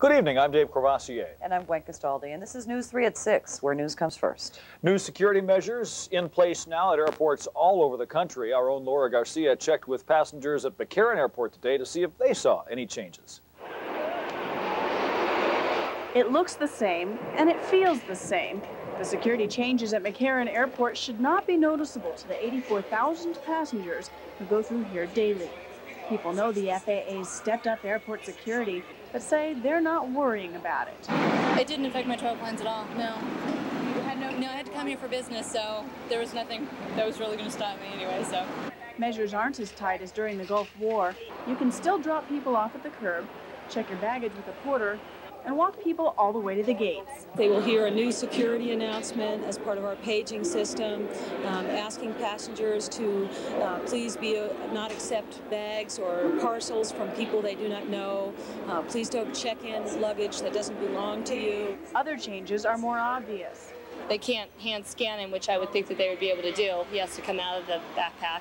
Good evening, I'm Dave Courvoisier. And I'm Gwen Castaldi, and this is News 3 at 6, where news comes first. New security measures in place now at airports all over the country. Our own Laura Garcia checked with passengers at McCarran Airport today to see if they saw any changes. It looks the same, and it feels the same. The security changes at McCarran Airport should not be noticeable to the 84,000 passengers who go through here daily. People know the FAA's stepped-up airport security, but say they're not worrying about it. It didn't affect my travel plans at all, no. No, I had to come here for business, so there was nothing that was really going to stop me anyway, so. Measures aren't as tight as during the Gulf War. You can still drop people off at the curb, check your baggage with a porter, and walk people all the way to the gates. They will hear a new security announcement as part of our paging system, asking passengers to please not accept bags or parcels from people they do not know. Please don't check in luggage that doesn't belong to you. Other changes are more obvious. They can't hand scan him, which I would think that they would be able to do. He has to come out of the backpack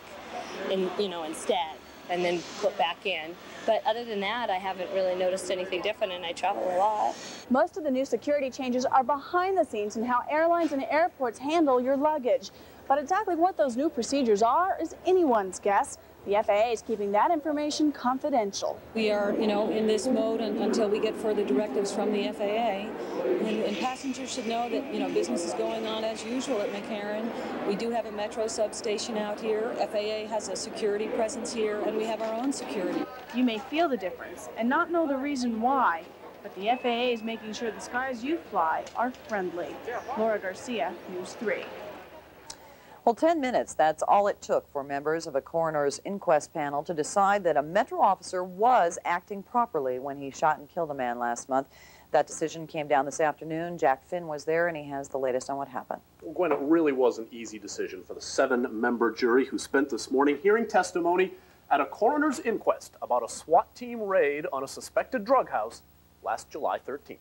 and, instead, and then put back in. But other than that, I haven't really noticed anything different, and I travel a lot. Most of the new security changes are behind the scenes in how airlines and airports handle your luggage. But exactly what those new procedures are is anyone's guess. The FAA is keeping that information confidential. We are, in this mode until we get further directives from the FAA. And passengers should know that, business is going on as usual at McCarran. We do have a metro substation out here. FAA has a security presence here, and we have our own security. You may feel the difference and not know the reason why, but the FAA is making sure the skies you fly are friendly. Laura Garcia, News 3. Well, 10 minutes, that's all it took for members of a coroner's inquest panel to decide that a Metro officer was acting properly when he shot and killed a man last month. That decision came down this afternoon. Jack Finn was there, and he has the latest on what happened. Well, Gwen, it really was an easy decision for the 7-member jury who spent this morning hearing testimony at a coroner's inquest about a SWAT team raid on a suspected drug house last July 13th.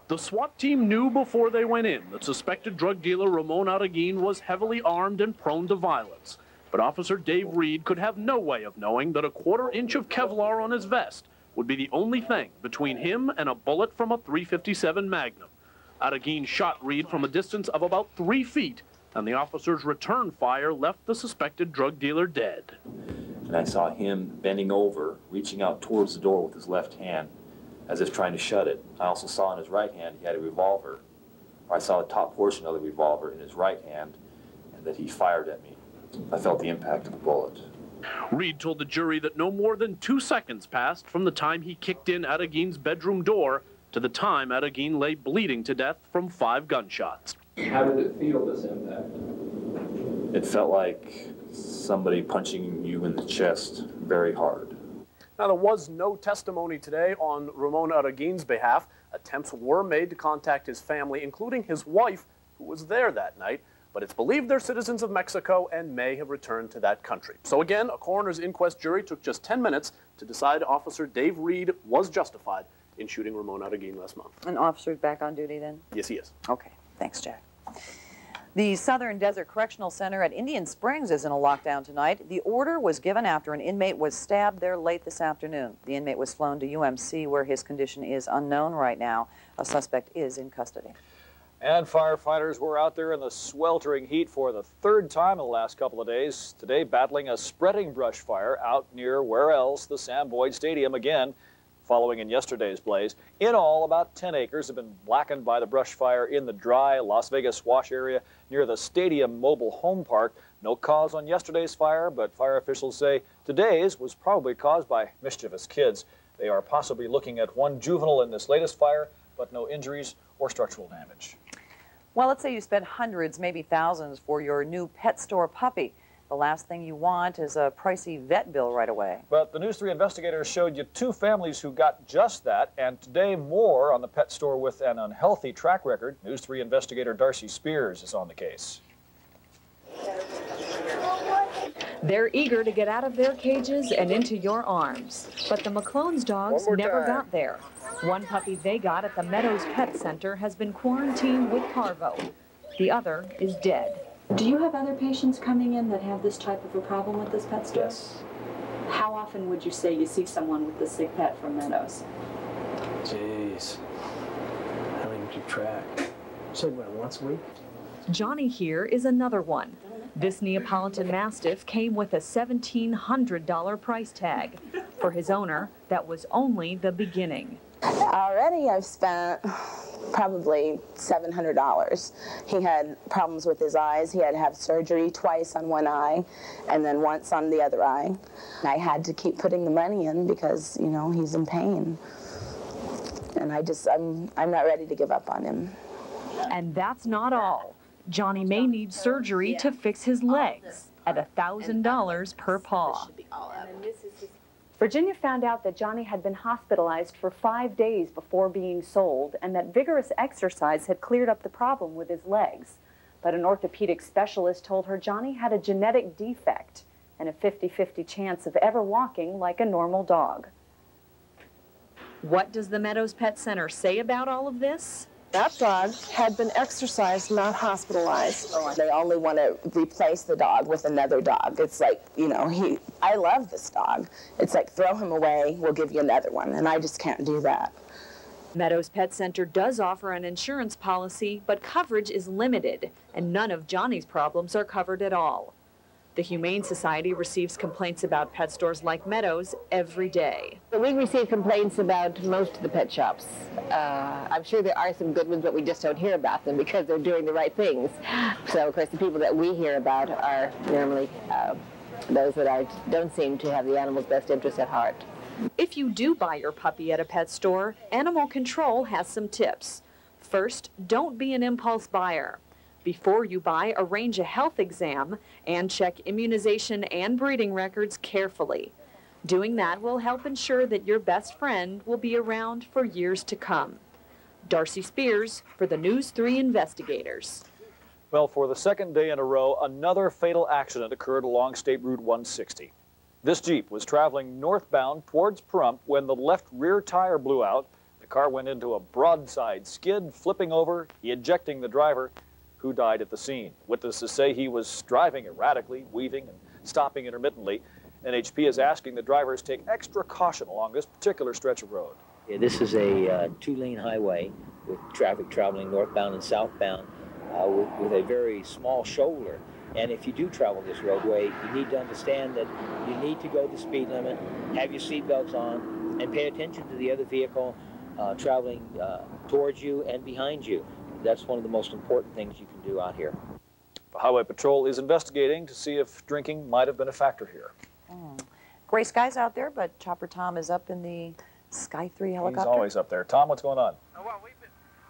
The SWAT team knew before they went in that suspected drug dealer Ramon Araguin was heavily armed and prone to violence. But Officer Dave Reed could have no way of knowing that a quarter-inch of Kevlar on his vest would be the only thing between him and a bullet from a .357 Magnum. Araguin shot Reed from a distance of about 3 feet, and the officer's return fire left the suspected drug dealer dead. And I saw him bending over, reaching out towards the door with his left hand, as if trying to shut it. I also saw in his right hand he had a revolver. I saw the top portion of the revolver in his right hand, and that he fired at me. I felt the impact of the bullet. Reed told the jury that no more than 2 seconds passed from the time he kicked in Araguin's bedroom door to the time Araguin lay bleeding to death from 5 gunshots. How did it feel, this impact? It felt like somebody punching you in the chest very hard. Now, there was no testimony today on Ramon Araguin's behalf. Attempts were made to contact his family, including his wife, who was there that night. But it's believed they're citizens of Mexico and may have returned to that country. So again, a coroner's inquest jury took just 10 minutes to decide Officer Dave Reed was justified in shooting Ramon Araguin last month. An officer's back on duty then? Yes, he is. Okay, thanks, Jack. The Southern Desert Correctional Center at Indian Springs is in a lockdown tonight. The order was given after an inmate was stabbed there late this afternoon. The inmate was flown to UMC, where his condition is unknown right now. A suspect is in custody. And firefighters were out there in the sweltering heat for the 3rd time in the last couple of days. Today, battling a spreading brush fire out near where else? The Sam Boyd Stadium again, following in yesterday's blaze. In all, about 10 acres have been blackened by the brush fire in the dry Las Vegas wash area near the stadium mobile home park. No cause on yesterday's fire, but fire officials say today's was probably caused by mischievous kids. They are possibly looking at 1 juvenile in this latest fire, but no injuries or structural damage. Well, let's say you spent hundreds, maybe thousands for your new pet store puppy. The last thing you want is a pricey vet bill right away. But the News 3 investigators showed you 2 families who got just that, and today more on the pet store with an unhealthy track record. News 3 investigator Darcy Spears is on the case. They're eager to get out of their cages and into your arms. But the McClone's dogs never got there. One puppy they got at the Meadows Pet Center has been quarantined with parvo. The other is dead. Do you have other patients coming in that have this type of a problem with this pet store? Yes. How often would you say you see someone with this sick pet from Meadows? Jeez. Having to keep track. So what, once a week? Johnny here is another one. This Neapolitan Mastiff came with a $1,700 price tag. For his owner, that was only the beginning. Already I've spent probably $700. He had problems with his eyes. He had to have surgery twice on one eye and then once on the other eye. I had to keep putting the money in because, you know, he's in pain. And I'm not ready to give up on him. And that's not all. Johnny may need surgery to fix his legs at $1,000 per paw. Virginia found out that Johnny had been hospitalized for 5 days before being sold and that vigorous exercise had cleared up the problem with his legs. But an orthopedic specialist told her Johnny had a genetic defect and a 50-50 chance of ever walking like a normal dog. What does the Meadows Pet Center say about all of this? That dog had been exercised, not hospitalized. They only want to replace the dog with another dog. It's like, you know, I love this dog. It's like, throw him away, we'll give you another one, and I just can't do that. Meadows Pet Center does offer an insurance policy, but coverage is limited, and none of Johnny's problems are covered at all. The Humane Society receives complaints about pet stores like Meadows every day. We receive complaints about most of the pet shops. I'm sure there are some good ones, but we just don't hear about them because they're doing the right things. So, of course, the people that we hear about are normally those that don't seem to have the animal's best interest at heart. If you do buy your puppy at a pet store, Animal Control has some tips. First, don't be an impulse buyer. Before you buy, arrange a health exam and check immunization and breeding records carefully. Doing that will help ensure that your best friend will be around for years to come. Darcy Spears for the News 3 Investigators. Well, for the second day in a row, another fatal accident occurred along State Route 160. This Jeep was traveling northbound towards Pahrump when the left rear tire blew out. The car went into a broadside skid, flipping over, ejecting the driver, who died at the scene. Witnesses say he was driving erratically, weaving and stopping intermittently. NHP is asking the drivers take extra caution along this particular stretch of road. Yeah, this is a two-lane highway with traffic traveling northbound and southbound with a very small shoulder. And if you do travel this roadway, you need to understand that you need to go the speed limit, have your seatbelts on, and pay attention to the other vehicle traveling towards you and behind you. That's one of the most important things you can do out here. The Highway Patrol is investigating to see if drinking might have been a factor here. Gray skies out there, but Chopper Tom is up in the Sky 3 helicopter. He's always up there. Tom, what's going on? Well,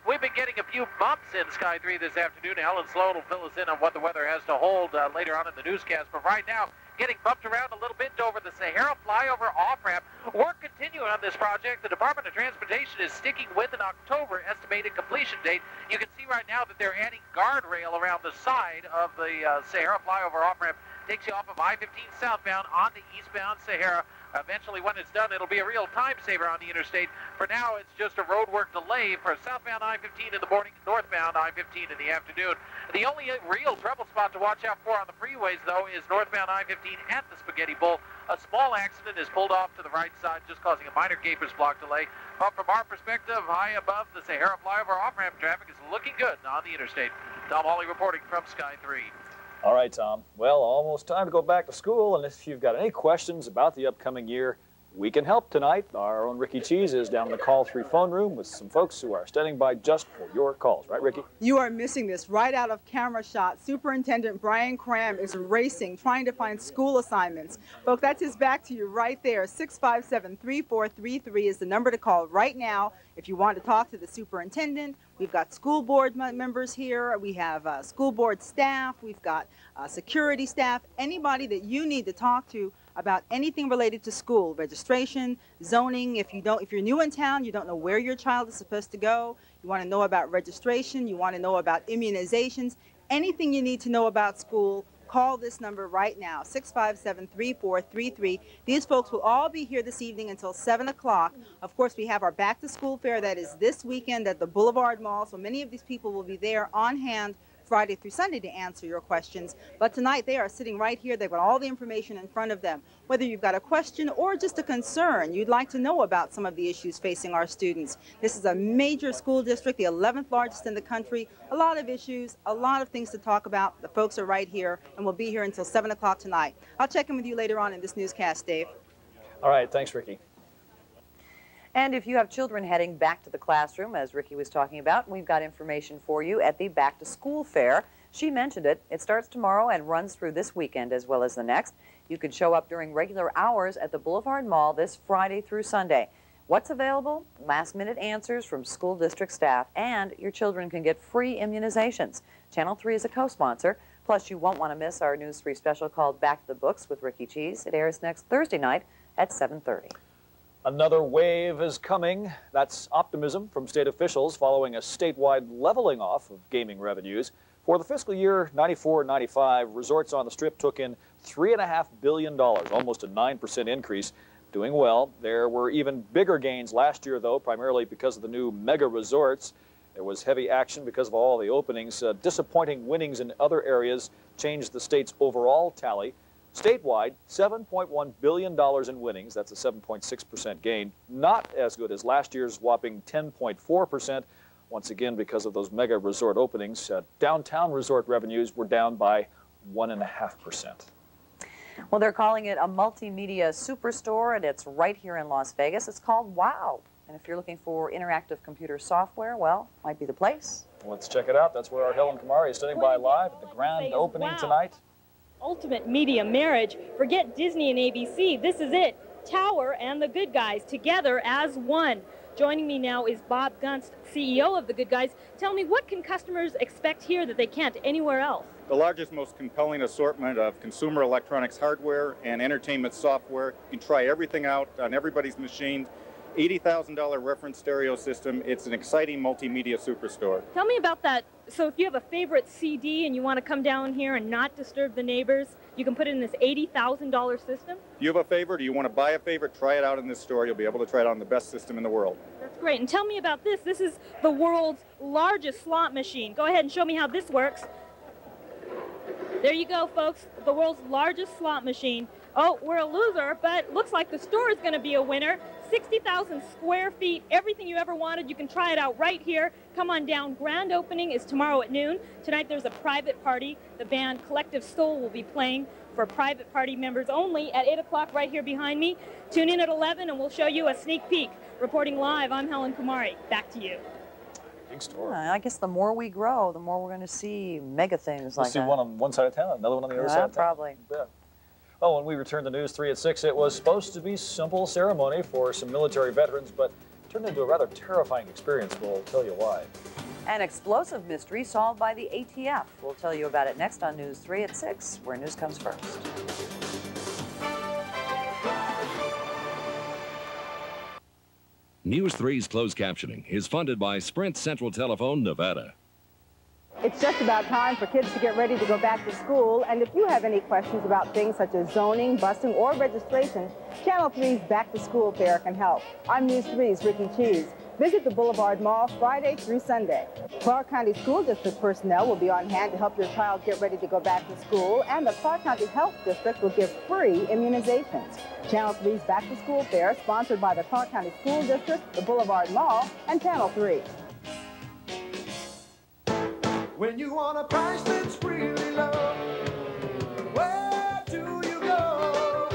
we've been getting a few bumps in Sky 3 this afternoon. Helen Sloan will fill us in on what the weather has to hold later on in the newscast. But right now, getting bumped around a little bit over the Sahara flyover off-ramp. Work continuing on this project. The Department of Transportation is sticking with an October estimated completion date. You can see right now that they're adding guardrail around the side of the Sahara flyover off-ramp. Takes you off of I-15 southbound onto eastbound Sahara. Eventually, when it's done, it'll be a real time saver on the interstate. For now, it's just a roadwork delay for southbound I-15 in the morning, northbound I-15 in the afternoon. The only real trouble spot to watch out for on the freeways, though, is northbound I-15 at the Spaghetti Bowl. A small accident is pulled off to the right side, just causing a minor Capers Block delay. But from our perspective, high above the Sahara flyover off-ramp traffic is looking good on the interstate. Tom Hawley reporting from Sky 3. All right, Tom. Well, almost time to go back to school, and if you've got any questions about the upcoming year, we can help tonight. Our own Ricky Cheese is down in the Call 3 phone room with some folks who are standing by just for your calls. Right, Ricky? You are missing this. Right out of camera shot, Superintendent Brian Cram is racing, trying to find school assignments. Folks, that's his back to you right there. 657-3433 is the number to call right now if you want to talk to the superintendent. We've got school board members here. We have school board staff. We've got security staff. Anybody that you need to talk to about anything related to school, registration, zoning. If you're new in town, you don't know where your child is supposed to go, you want to know about registration, you want to know about immunizations, anything you need to know about school, call this number right now, 657-3433. These folks will all be here this evening until 7 o'clock. Of course, we have our back to school fair that is this weekend at the Boulevard Mall, so many of these people will be there on hand Friday through Sunday to answer your questions. But tonight they are sitting right here. They've got all the information in front of them. Whether you've got a question or just a concern, you'd like to know about some of the issues facing our students. This is a major school district, the 11th largest in the country. A lot of issues, a lot of things to talk about. The folks are right here and will be here until 7 o'clock tonight. I'll check in with you later on in this newscast, Dave. All right, thanks, Ricky. And if you have children heading back to the classroom, as Ricky was talking about, we've got information for you at the Back to School Fair. She mentioned it. It starts tomorrow and runs through this weekend as well as the next. You can show up during regular hours at the Boulevard Mall this Friday through Sunday. What's available? Last-minute answers from school district staff, and your children can get free immunizations. Channel 3 is a co-sponsor. Plus, you won't want to miss our News 3 special called Back to the Books with Ricky Cheese. It airs next Thursday night at 7:30. Another wave is coming. That's optimism from state officials following a statewide leveling off of gaming revenues. For the fiscal year 94-95, resorts on the Strip took in $3.5 billion, almost a 9% increase. Doing well. There were even bigger gains last year, though, primarily because of the new mega resorts. There was heavy action because of all the openings. Disappointing winnings in other areas changed the state's overall tally. Statewide, $7.1 billion in winnings. That's a 7.6% gain. Not as good as last year's whopping 10.4%. Once again, because of those mega resort openings, downtown resort revenues were down by 1.5%. Well, they're calling it a multimedia superstore, and it's right here in Las Vegas. It's called WOW. And if you're looking for interactive computer software, well, might be the place. Let's check it out. That's where our Helen Kamari is standing by live at the grand opening tonight. Ultimate media marriage. Forget Disney and ABC. This is it. Tower and The Good Guys together as one. Joining me now is Bob Gunst, CEO of The Good Guys. Tell me, what can customers expect here that they can't anywhere else? The largest, most compelling assortment of consumer electronics hardware and entertainment software. You can try everything out on everybody's machines. $80,000 reference stereo system. It's an exciting multimedia superstore. Tell me about that. So if you have a favorite CD and you want to come down here and not disturb the neighbors, you can put it in this $80,000 system? If you have a favorite or you want to buy a favorite, try it out in this store. You'll be able to try it on the best system in the world. That's great. And tell me about this. This is the world's largest slot machine. Go ahead and show me how this works. There you go, folks. The world's largest slot machine. Oh, we're a loser, but looks like the store is going to be a winner. 60,000 square feet, everything you ever wanted. You can try it out right here. Come on down. Grand opening is tomorrow at noon. Tonight there's a private party. The band Collective Soul will be playing for private party members only at 8 o'clock right here behind me. Tune in at 11 and we'll show you a sneak peek. Reporting live, I'm Helen Kamari. Back to you. Big store. Yeah, I guess the more we grow, the more we're going to see mega things like that. We'll see one on one side of town, another one on the other side of town. Probably. Yeah. Well, when we return to News 3 at 6, it was supposed to be a simple ceremony for some military veterans, but it turned into a rather terrifying experience. We'll tell you why. An explosive mystery solved by the ATF. We'll tell you about it next on News 3 at 6, where news comes first. News 3's closed captioning is funded by Sprint Central Telephone, Nevada. It's just about time for kids to get ready to go back to school, and if you have any questions about things such as zoning, busing, or registration, Channel 3's Back to School Fair can help. I'm News 3's Ricky Cheese. Visit the Boulevard Mall Friday through Sunday. Clark County School District personnel will be on hand to help your child get ready to go back to school, and the Clark County Health District will give free immunizations. Channel 3's Back to School Fair, sponsored by the Clark County School District, the Boulevard Mall, and Channel 3. When you want a price that's really low, where do you go?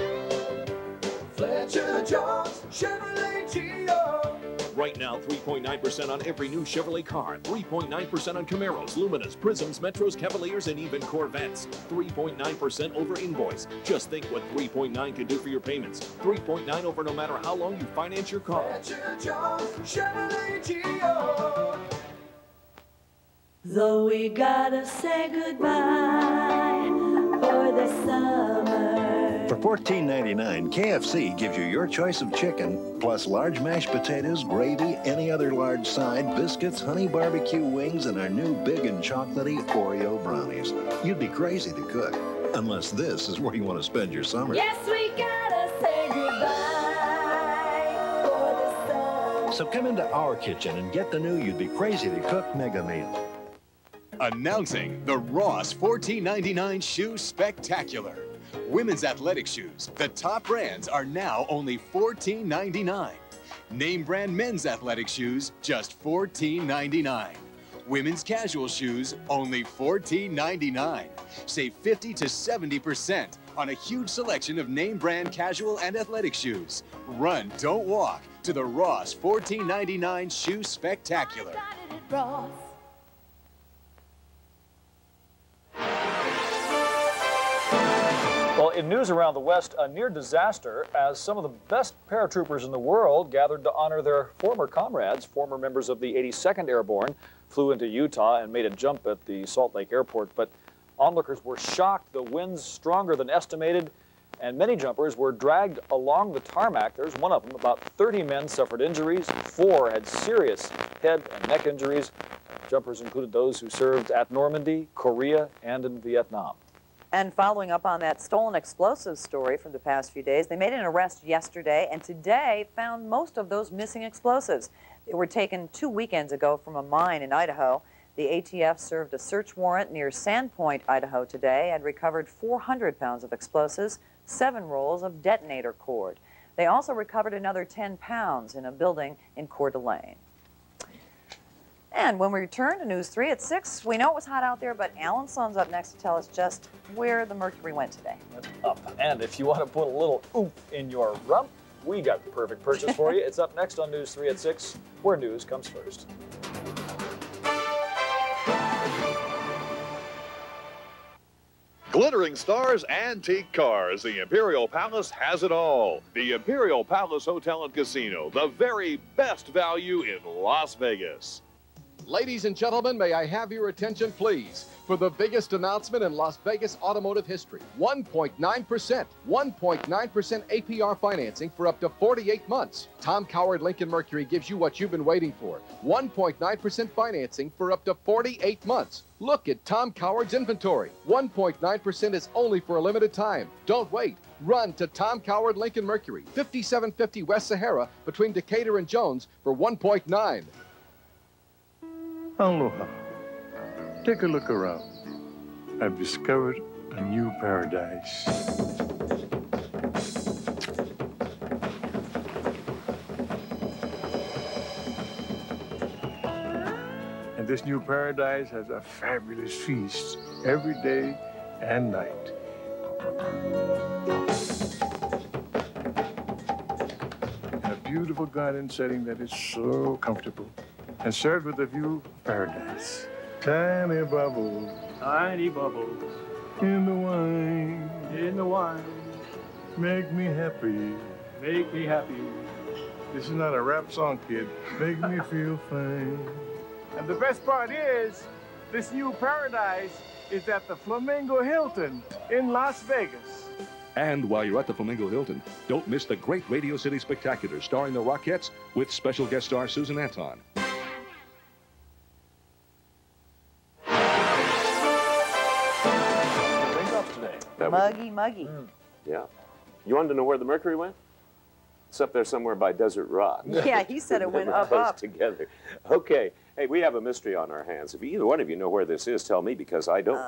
Fletcher Jones Chevrolet Geo. Right now, 3.9% on every new Chevrolet car, 3.9% on Camaros, Luminas, Prisms, Metros, Cavaliers, and even Corvettes. 3.9% over invoice. Just think what 3.9 can do for your payments. 3.9 over no matter how long you finance your car. Fletcher Jones Chevrolet Geo. Though we gotta say goodbye for the summer. For $14.99, KFC gives you your choice of chicken, plus large mashed potatoes, gravy, any other large side, biscuits, honey barbecue wings, and our new big and chocolatey Oreo brownies. You'd be crazy to cook, unless this is where you want to spend your summer. Yes, we gotta say goodbye for the summer. So come into our kitchen and get the new You'd Be Crazy to Cook Mega Meal. Announcing the Ross $14.99 Shoe Spectacular. Women's athletic shoes, the top brands, are now only $14.99. Name brand men's athletic shoes, just $14.99. Women's casual shoes, only $14.99. Save 50 to 70% on a huge selection of name brand casual and athletic shoes. Run, don't walk to the Ross $14.99 Shoe Spectacular. Well, in news around the West, a near disaster as some of the best paratroopers in the world gathered to honor their former comrades. Former members of the 82nd Airborne flew into Utah and made a jump at the Salt Lake Airport, but onlookers were shocked. The winds stronger than estimated, and many jumpers were dragged along the tarmac. There's one of them. About 30 men suffered injuries. 4 had serious head and neck injuries. Jumpers included those who served at Normandy, Korea, and in Vietnam. And following up on that stolen explosives story from the past few days, they made an arrest yesterday and today found most of those missing explosives. They were taken 2 weekends ago from a mine in Idaho. The ATF served a search warrant near Sandpoint, Idaho today and recovered 400 pounds of explosives, 7 rolls of detonator cord. They also recovered another 10 pounds in a building in Coeur d'Alene. And when we return to News 3 at 6, we know it was hot out there, but Alan Sloan's up next to tell us just where the mercury went today. Up. And if you want to put a little oomph in your rump, we got the perfect purchase for you. It's up next on News 3 at 6, where news comes first. Glittering stars, antique cars. The Imperial Palace has it all. The Imperial Palace Hotel and Casino, the very best value in Las Vegas. Ladies and gentlemen, may I have your attention, please, for the biggest announcement in Las Vegas automotive history. 1.9%. 1.9% APR financing for up to 48 months. Tom Coward Lincoln Mercury gives you what you've been waiting for. 1.9% financing for up to 48 months. Look at Tom Coward's inventory. 1.9% is only for a limited time. Don't wait. Run to Tom Coward Lincoln Mercury, 5750 West Sahara, between Decatur and Jones, for 1.9. Aloha. Take a look around. I've discovered a new paradise. And this new paradise has a fabulous feast every day and night. In a beautiful garden setting that is so comfortable. And served with a view of paradise. Tiny bubbles. Tiny bubbles. In the wine. In the wine. Make me happy. Make me happy. This is not a rap song, kid. Make me feel fine. And the best part is, this new paradise is at the Flamingo Hilton in Las Vegas. And while you're at the Flamingo Hilton, don't miss the Great Radio City Spectacular starring the Rockettes with special guest star Susan Anton. Muggy. Yeah. You wanted to know where the mercury went? It's up there somewhere by Desert Rock. Yeah, he said it went It up. goes together. Okay. Hey, we have a mystery on our hands. If either one of you know where this is, tell me, because I don't.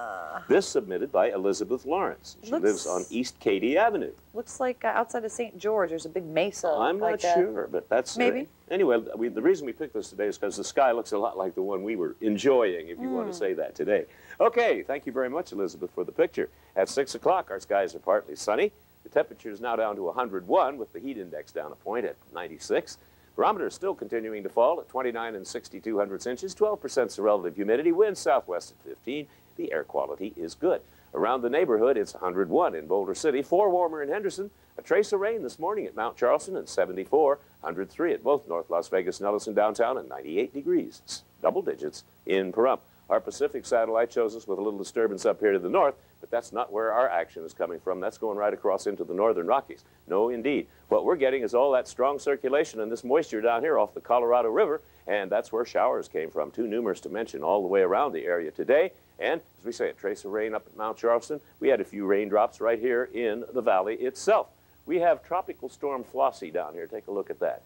This submitted by Elizabeth Lawrence. She lives on East Katy Avenue. Looks like outside of St. George, there's a big mesa. I'm not sure, but that's... Maybe. Anyway, the reason we picked this today is because the sky looks a lot like the one we were enjoying, if you want to say that today. Okay, thank you very much, Elizabeth, for the picture. At 6 o'clock, our skies are partly sunny. The temperature is now down to 101, with the heat index down a point at 96. Barometer is still continuing to fall at 29 and 62 inches. 12% is the relative humidity. Wind southwest at 15. The air quality is good. Around the neighborhood, it's 101 in Boulder City. 4 warmer in Henderson. A trace of rain this morning at Mount Charleston and 74. 103 at both North Las Vegas and Ellison downtown and 98 degrees. It's double digits in Pahrump. Our Pacific satellite shows us with a little disturbance up here to the north, but that's not where our action is coming from. That's going right across into the northern Rockies. No, indeed. What we're getting is all that strong circulation and this moisture down here off the Colorado River, and that's where showers came from, too numerous to mention, all the way around the area today. And, as we say, a trace of rain up at Mount Charleston. We had a few raindrops right here in the valley itself. We have Tropical Storm Flossie down here. Take a look at that.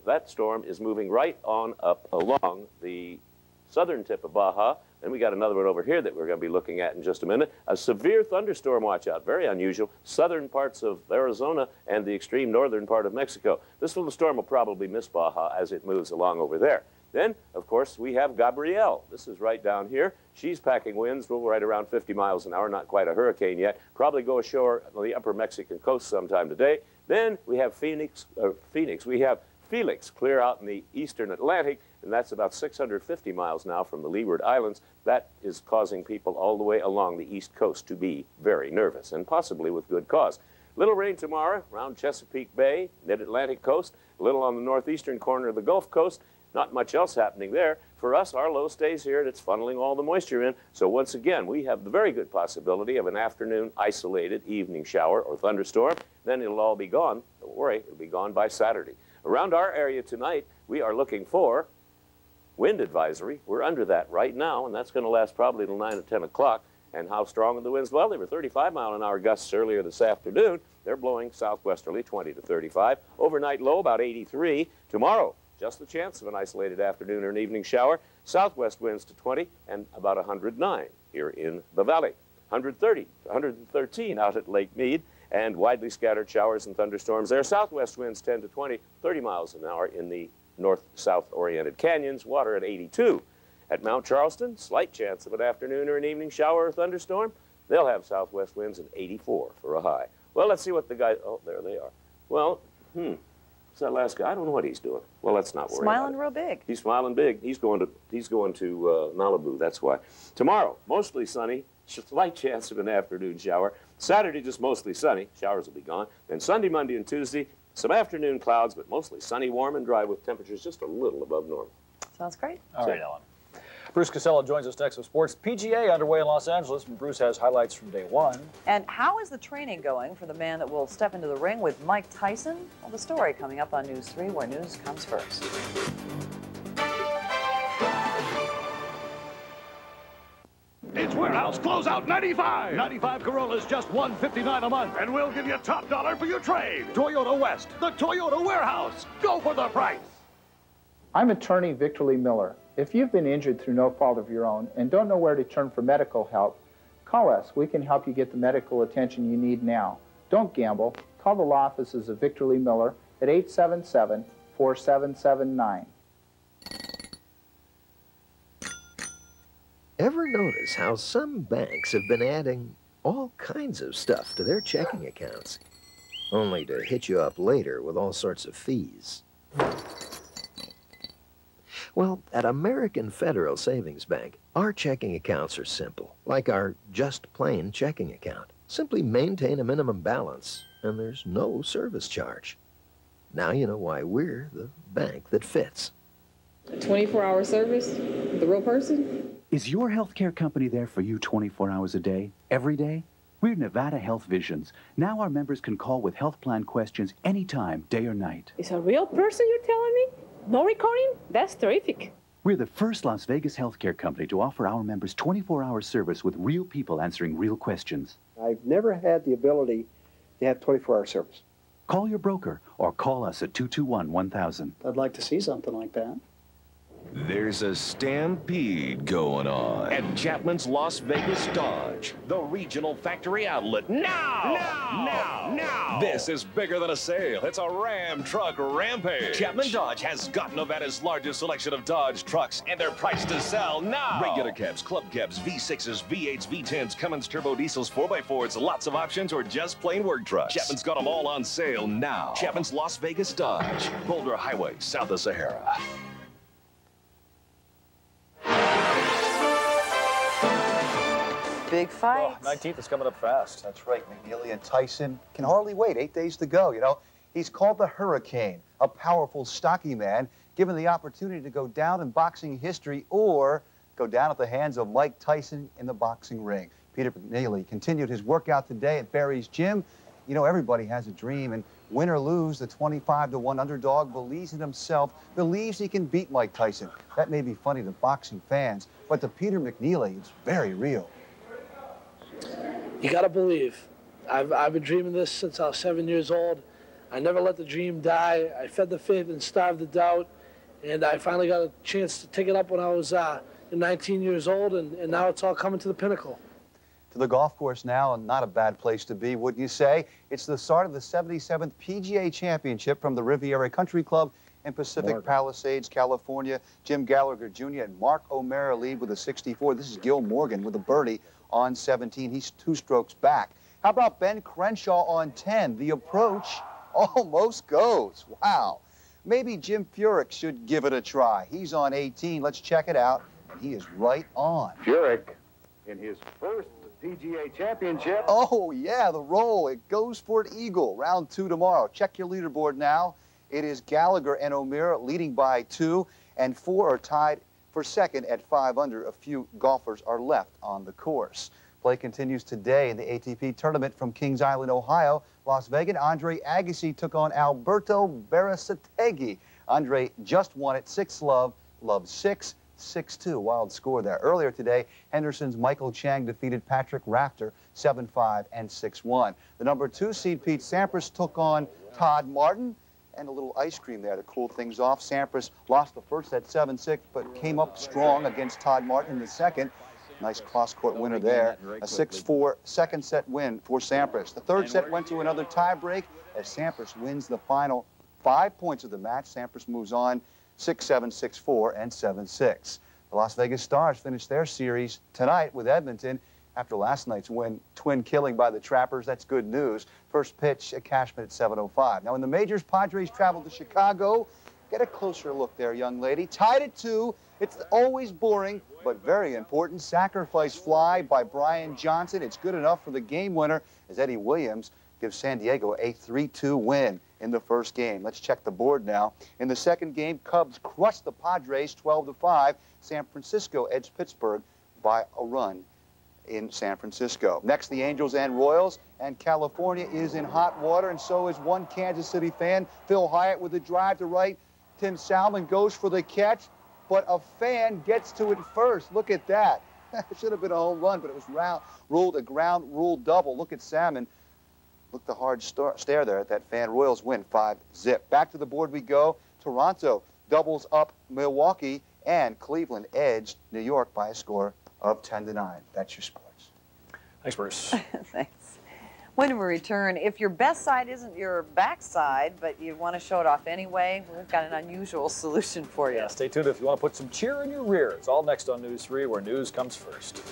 That storm is moving right on up along the southern tip of Baja, Then we got another one over here that we're going to be looking at in just a minute. A severe thunderstorm watch out, very unusual. Southern parts of Arizona and the extreme northern part of Mexico. This little storm will probably miss Baja as it moves along over there. Then, of course, we have Gabrielle. This is right down here. She's packing winds right around 50 miles an hour, not quite a hurricane yet. Probably go ashore on the upper Mexican coast sometime today. Then we have we have Felix clear out in the eastern Atlantic, and that's about 650 miles now from the Leeward Islands. That is causing people all the way along the east coast to be very nervous, and possibly with good cause. Little rain tomorrow around Chesapeake Bay, mid-Atlantic coast, a little on the northeastern corner of the Gulf Coast. Not much else happening there. For us, our low stays here, and it's funneling all the moisture in. So once again, we have the very good possibility of an afternoon isolated evening shower or thunderstorm. Then it'll all be gone. Don't worry, it'll be gone by Saturday. Around our area tonight, we are looking for wind advisory. We're under that right now, and that's going to last probably till 9 or 10 o'clock. And how strong are the winds? Well, they were 35-mile-an-hour gusts earlier this afternoon. They're blowing southwesterly, 20 to 35. Overnight low, about 83. Tomorrow, just the chance of an isolated afternoon or an evening shower. Southwest winds to 20 and about 109 here in the valley. 130 to 113 out at Lake Mead, and widely scattered showers and thunderstorms there. Southwest winds 10 to 20, 30 miles an hour in the north-south oriented canyons. Water at 82. At Mount Charleston, slight chance of an afternoon or an evening shower or thunderstorm. They'll have southwest winds at 84 for a high. Well, let's see what the guys, oh, there they are. Well, What's that last guy? I don't know what he's doing. Well, let's not worry Smiling about it. real big. He's smiling big. He's going to Malibu. That's why. Tomorrow, mostly sunny. Slight chance of an afternoon shower. Saturday, just mostly sunny. Showers will be gone. Then Sunday, Monday, and Tuesday, some afternoon clouds, but mostly sunny, warm, and dry with temperatures just a little above normal. Sounds great. All right, Ellen. Bruce Casella joins us next with sports. PGA underway in Los Angeles, and Bruce has highlights from day one. And how is the training going for the man that will step into the ring with Mike Tyson? Well, the story coming up on News 3, where news comes first. It's Warehouse Closeout 95. 95 Corollas, just $159 a month. And we'll give you top dollar for your trade. Toyota West, the Toyota Warehouse. Go for the price. I'm attorney Victor Lee Miller. If you've been injured through no fault of your own and don't know where to turn for medical help, call us. We can help you get the medical attention you need now. Don't gamble. Call the law offices of Victor Lee Miller at 877-4779. Ever notice how some banks have been adding all kinds of stuff to their checking accounts, only to hit you up later with all sorts of fees? Well, at American Federal Savings Bank, our checking accounts are simple, like our just plain checking account. Simply maintain a minimum balance, and there's no service charge. Now you know why we're the bank that fits. 24-hour service? The real person? Is your healthcare company there for you 24 hours a day, every day? We're Nevada Health Visions. Now our members can call with health plan questions anytime, day or night. It's a real person you're telling me? No recording? That's terrific. We're the first Las Vegas healthcare company to offer our members 24-hour service with real people answering real questions. I've never had the ability to have 24-hour service. Call your broker or call us at 221-1000. I'd like to see something like that. There's a stampede going on at Chapman's Las Vegas Dodge, the regional factory outlet. Now! This is bigger than a sale. It's a Ram truck rampage. Chapman Dodge has got Nevada's largest selection of Dodge trucks, and they're priced to sell now. Regular cabs, club cabs, V6s, V8s, V10s, Cummins turbo diesels, 4x4s, lots of options, or just plain work trucks. Chapman's got them all on sale now. Chapman's Las Vegas Dodge, Boulder Highway, south of Sahara. Big fight. Oh, 19th is coming up fast. That's right. McNeely and Tyson can hardly wait. 8 days to go. You know, he's called the Hurricane, a powerful, stocky man, given the opportunity to go down in boxing history or go down at the hands of Mike Tyson in the boxing ring. Peter McNeely continued his workout today at Barry's Gym. You know, everybody has a dream, and win or lose, the 25-1 underdog believes in himself, believes he can beat Mike Tyson. That may be funny to boxing fans, but to Peter McNeely, it's very real. You gotta believe. I've been dreaming this since I was 7 years old. I never let the dream die. I fed the faith and starved the doubt, and I finally got a chance to take it up when I was You're 19 years old, and now it's all coming to the pinnacle. To the golf course now, and not a bad place to be, wouldn't you say? It's the start of the 77th PGA Championship from the Riviera Country Club in Pacific Palisades, California. Jim Gallagher Jr. and Mark O'Mara lead with a 64. This is Gil Morgan with a birdie on 17. He's 2 strokes back. How about Ben Crenshaw on 10? The approach almost goes. Wow. Maybe Jim Furyk should give it a try. He's on 18. Let's check it out. And he is right on. Furyk in his first PGA Championship. Oh, yeah, the roll. It goes for an eagle. Round 2 tomorrow. Check your leaderboard now. It is Gallagher and O'Meara leading by 2, and 4 are tied for second at 5 under. A few golfers are left on the course. Play continues today in the ATP tournament from Kings Island, Ohio. Las Vegas, Andre Agassi took on Alberto Berasategui. Andre just won it 6-love, love 6. 6-2, wild score there. Earlier today, Henderson's Michael Chang defeated Patrick Rafter 7-5 and 6-1. The number 2 seed Pete Sampras took on Todd Martin, and a little ice cream there to cool things off. Sampras lost the first set 7-6, but came up strong against Todd Martin in the second. Nice cross-court winner there. A 6-4 second set win for Sampras. The third set went to another tie-break as Sampras wins the final 5 points of the match. Sampras moves on 6-7, 6-4, and 7-6. The Las Vegas Stars finished their series tonight with Edmonton after last night's win, twin killing by the Trappers. That's good news. First pitch at Cashman at 7:05. Now in the majors, Padres traveled to Chicago. Get a closer look there, young lady. Tied at 2. It's always boring, but very important. Sacrifice fly by Brian Johnson. It's good enough for the game winner as Eddie Williams gives San Diego a 3-2 win in the first game. Let's check the board now. In the second game, Cubs crushed the Padres 12-5. San Francisco edged Pittsburgh by a run in San Francisco. Next, the Angels and Royals, and California is in hot water, and so is one Kansas City fan. Phil Hyatt with a drive to right. Tim Salmon goes for the catch, but a fan gets to it first. Look at that. It should have been a home run, but it was ruled a ground rule double. Look at Salmon. Look the hard stare there at that fan. Royals win 5-zip. Back to the board we go. Toronto doubles up Milwaukee, and Cleveland edged New York by a score of 10-9. That's your sports. Thanks, Bruce. Thanks. When we return, if your best side isn't your backside, but you want to show it off anyway, we've got an unusual solution for you. Yeah, stay tuned if you want to put some cheer in your rear. It's all next on News 3, where news comes first.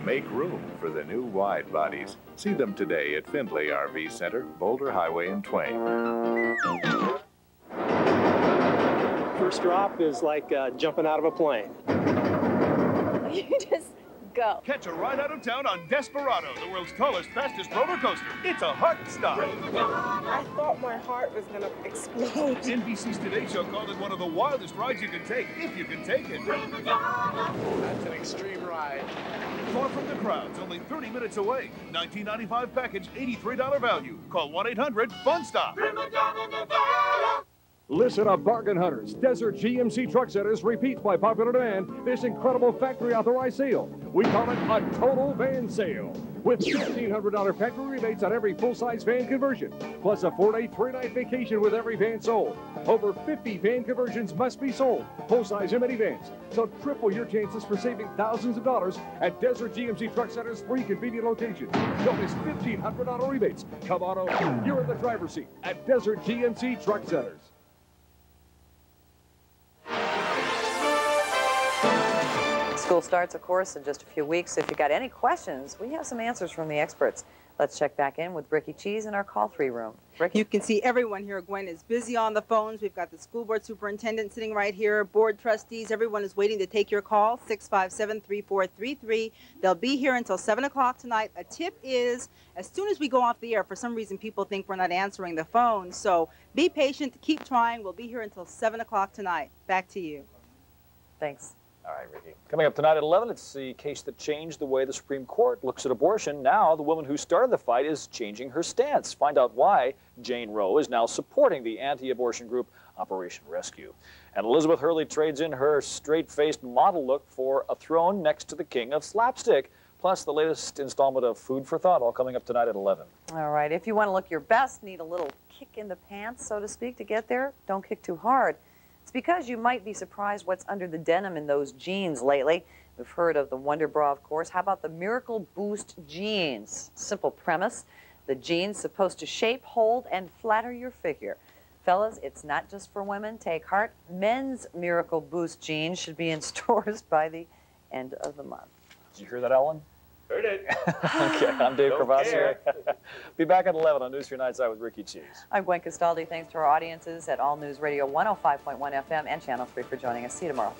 Make room for the new wide bodies. See them today at Findlay RV Center, Boulder Highway in Twain. First drop is like jumping out of a plane. You just go. Catch a ride out of town on Desperado, the world's tallest, fastest roller coaster. It's a heart stop. I thought my heart was going to explode. NBC's Today Show called it one of the wildest rides you can take, if you can take it. That's an extreme ride. Far from the crowds, only 30 minutes away. $19.95 package, $83 value. Call 1-800-FUN-STOP. Listen up, bargain hunters. Desert GMC Truck Centers repeats by popular demand this incredible factory authorized sale. We call it a total van sale, with $1,500 factory rebates on every full-size van conversion, plus a 4-day, 3-night vacation with every van sold. Over 50 van conversions must be sold, full-size and minivans. So triple your chances for saving thousands of dollars at Desert GMC Truck Centers' 3 convenient locations. Don't miss $1,500 rebates. Come on over. You're in the driver's seat at Desert GMC Truck Centers. School starts, of course, in just a few weeks. If you got any questions, we have some answers from the experts. Let's check back in with Ricky Cheese in our call 3 room. Ricky? You can see everyone here. Gwen is busy on the phones. We've got the school board superintendent sitting right here, board trustees. Everyone is waiting to take your call, 657-3433. They'll be here until 7 o'clock tonight. A tip is, as soon as we go off the air, for some reason people think we're not answering the phone. So be patient, keep trying. We'll be here until 7 o'clock tonight. Back to you. Thanks. All right, Ricky. Coming up tonight at 11, it's the case that changed the way the Supreme Court looks at abortion. Now, the woman who started the fight is changing her stance. Find out why Jane Roe is now supporting the anti-abortion group Operation Rescue. And Elizabeth Hurley trades in her straight-faced model look for a throne next to the king of slapstick. Plus, the latest installment of Food for Thought, all coming up tonight at 11. All right. If you want to look your best, need a little kick in the pants, so to speak, to get there, don't kick too hard. It's because you might be surprised what's under the denim in those jeans lately. We've heard of the Wonder Bra, of course. How about the Miracle Boost jeans? Simple premise. The jeans supposed to shape, hold, and flatter your figure. Fellas, it's not just for women. Take heart. Men's Miracle Boost jeans should be in stores by the end of the month. Did you hear that, Ellen? Heard it. Okay, I'm Dave Cravasio. Be back at 11 on News 3 Nightside with Ricky Cheese. I'm Gwen Castaldi. Thanks to our audiences at All News Radio 105.1 FM and Channel 3 for joining us. See you tomorrow.